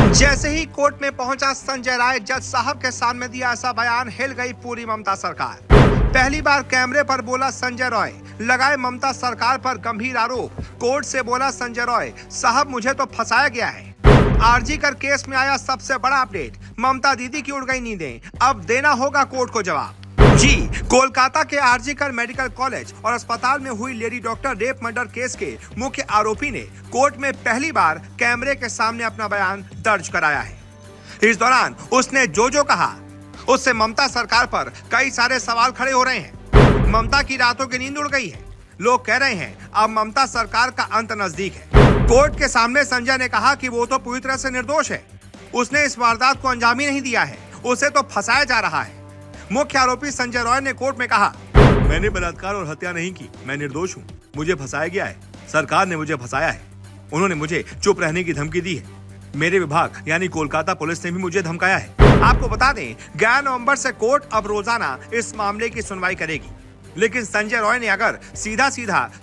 जैसे ही कोर्ट में पहुंचा संजय राय, जज साहब के सामने दिया ऐसा बयान, हिल गई पूरी ममता सरकार। पहली बार कैमरे पर बोला संजय रॉय, लगाए ममता सरकार पर गंभीर आरोप। कोर्ट से बोला संजय रॉय, साहब मुझे तो फंसाया गया है। आरजी कर केस में आया सबसे बड़ा अपडेट, ममता दीदी की उड़ गई नींदें, अब देना होगा कोर्ट को जवाब। जी, कोलकाता के आरजी कर मेडिकल कॉलेज और अस्पताल में हुई lady doctor rape murder case के मुख्य आरोपी ने कोर्ट में पहली बार कैमरे के सामने अपना बयान दर्ज कराया है। इस दौरान उसने जो कहा, उससे ममता सरकार पर कई सारे सवाल खड़े हो रहे हैं। ममता की रातों की नींद उड़ गई है। लोग कह रहे हैं अब ममता सरकार का अंत नजदीक है। कोर्ट के सामने संजय ने कहा कि वो तो पूरी तरह से निर्दोष है, उसने इस वारदात को अंजाम ही नहीं दिया है, उसे तो फंसाया जा रहा है। मुख्य आरोपी संजय रॉय ने कोर्ट में कहा, मैंने बलात्कार और हत्या नहीं की, मैं निर्दोष हूँ, मुझे फंसाया गया है, सरकार ने मुझे फंसाया है, उन्होंने मुझे चुप रहने की धमकी दी है, मेरे विभाग यानी कोलकाता पुलिस ने भी मुझे धमकाया है। आपको बता दें, 11 नवंबर से कोर्ट अब रोजाना इस मामले की सुनवाई करेगी। लेकिन संजय रॉय ने अगर सीधा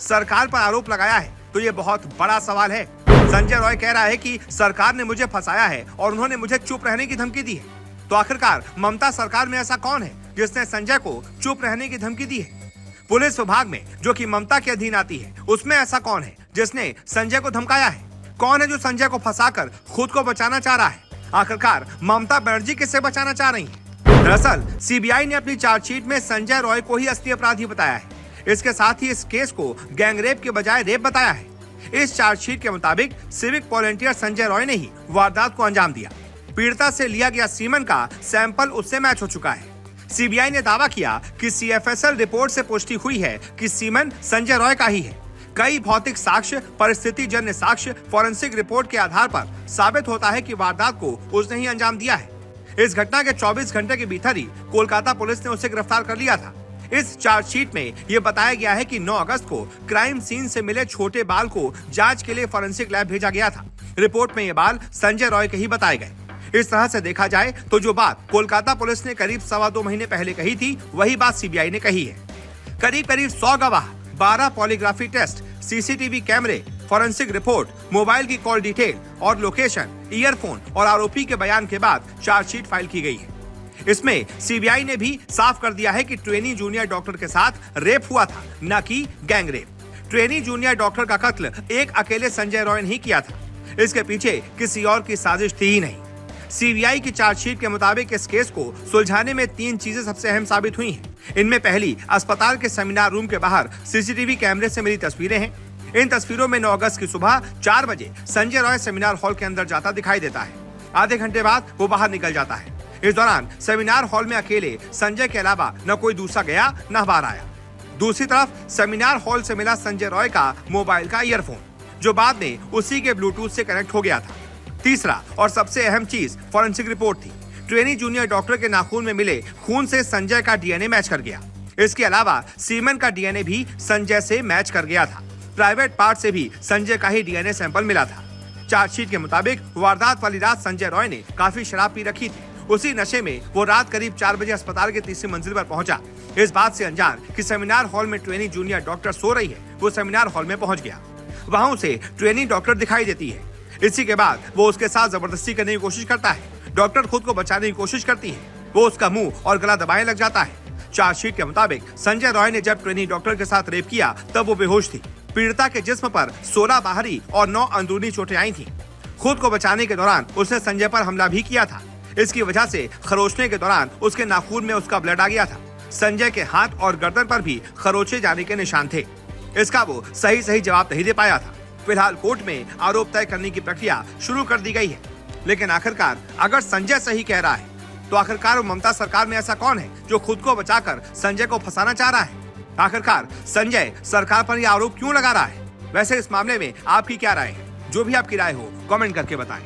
सरकार पर आरोप लगाया है तो ये बहुत बड़ा सवाल है। संजय रॉय कह रहा है कि सरकार ने मुझे फंसाया है और उन्होंने मुझे चुप रहने की धमकी दी है। तो आखिरकार ममता सरकार में ऐसा कौन है जिसने संजय को चुप रहने की धमकी दी है? पुलिस विभाग में जो कि ममता के अधीन आती है, उसमें ऐसा कौन है जिसने संजय को धमकाया है? कौन है जो संजय को फंसाकर खुद को बचाना चाह रहा है? आखिरकार ममता बनर्जी किससे बचाना चाह रही है? दरअसल सीबीआई ने अपनी चार्जशीट में संजय रॉय को ही असली अपराधी बताया है। इसके साथ ही इस केस को गैंगरेप के बजाय रेप बताया है। इस चार्जशीट के मुताबिक सिविक वॉलंटियर संजय रॉय ने ही वारदात को अंजाम दिया। पीड़िता से लिया गया सीमन का सैंपल उससे मैच हो चुका है। सीबीआई ने दावा किया कि सीएफएसएल रिपोर्ट से पुष्टि हुई है कि सीमन संजय रॉय का ही है। कई भौतिक साक्ष्य, परिस्थिति जन्य साक्ष्य, फॉरेंसिक रिपोर्ट के आधार पर साबित होता है कि वारदात को उसने ही अंजाम दिया है। इस घटना के 24 घंटे के भीतर ही कोलकाता पुलिस ने उसे गिरफ्तार कर लिया था। इस चार्जशीट में यह बताया गया है कि 9 अगस्त को क्राइम सीन से मिले छोटे बाल को जांच के लिए फॉरेंसिक लैब भेजा गया था। रिपोर्ट में ये बाल संजय रॉय के ही बताए गए। इस तरह से देखा जाए तो जो बात कोलकाता पुलिस ने करीब 2.25 महीने पहले कही थी, वही बात सीबीआई ने कही है। करीब 100 गवाह, 12 पॉलीग्राफी टेस्ट, सीसीटीवी कैमरे, फॉरेंसिक रिपोर्ट, मोबाइल की कॉल डिटेल और लोकेशन, ईयरफोन और आरोपी के बयान के बाद चार्जशीट फाइल की गई है। इसमें सीबीआई ने भी साफ कर दिया है कि ट्रेनी जूनियर डॉक्टर के साथ रेप हुआ था, न कि गैंगरेप। ट्रेनी जूनियर डॉक्टर का कत्ल एक अकेले संजय रॉय ने ही किया था। इसके पीछे किसी और की साजिश थी ही नहीं। सीबीआई की चार्जशीट के मुताबिक इस केस को सुलझाने में 3 चीजें सबसे अहम साबित हुई हैं। इनमें पहली, अस्पताल के सेमिनार रूम के बाहर सीसीटीवी कैमरे से मिली तस्वीरें हैं। इन तस्वीरों में 9 अगस्त की सुबह 4 बजे संजय रॉय सेमिनार हॉल के अंदर जाता दिखाई देता है। आधे घंटे बाद वो बाहर निकल जाता है। इस दौरान सेमिनार हॉल में अकेले संजय के अलावा न कोई दूसरा गया न बाहर आया। दूसरी तरफ सेमिनार हॉल से मिला संजय रॉय का मोबाइल का ईयरफोन, जो बाद में उसी के ब्लूटूथ से कनेक्ट हो गया था। तीसरा और सबसे अहम चीज फॉरेंसिक रिपोर्ट थी। ट्रेनी जूनियर डॉक्टर के नाखून में मिले खून से संजय का डीएनए मैच कर गया। इसके अलावा सीमन का डीएनए भी संजय से मैच कर गया था। प्राइवेट पार्ट से भी संजय का ही डीएनए सैंपल मिला था। चार्जशीट के मुताबिक वारदात वाली रात संजय रॉय ने काफी शराब पी रखी थी। उसी नशे में वो रात करीब 4 बजे अस्पताल के 3री मंजिल पर पहुंचा। इस बात से अनजान कि सेमिनार हॉल में ट्रेनी जूनियर डॉक्टर सो रही है, वो सेमिनार हॉल में पहुंच गया। वहां उसे ट्रेनी डॉक्टर दिखाई देती है। इसी के बाद वो उसके साथ जबरदस्ती करने की कोशिश करता है। डॉक्टर खुद को बचाने की कोशिश करती है। वो उसका मुंह और गला दबाने लग जाता है। चार्जशीट के मुताबिक संजय रॉय ने जब ट्रेनी डॉक्टर के साथ रेप किया तब वो बेहोश थी। पीड़िता के जिस्म पर 16 बाहरी और 9 अंदरूनी चोटें आई थीं। खुद को बचाने के दौरान उसने संजय पर हमला भी किया था। इसकी वजह से खरोचने के दौरान उसके नाखून में उसका ब्लड आ गया था। संजय के हाथ और गर्दन पर भी खरोचे जाने के निशान थे। इसका वो सही जवाब नहीं दे पाया था। फिलहाल कोर्ट में आरोप तय करने की प्रक्रिया शुरू कर दी गई है। लेकिन आखिरकार अगर संजय सही कह रहा है तो आखिरकार ममता सरकार में ऐसा कौन है जो खुद को बचाकर संजय को फंसाना चाह रहा है? आखिरकार संजय सरकार पर यह आरोप क्यों लगा रहा है? वैसे इस मामले में आपकी क्या राय है? जो भी आपकी राय हो, कमेंट करके बताएं।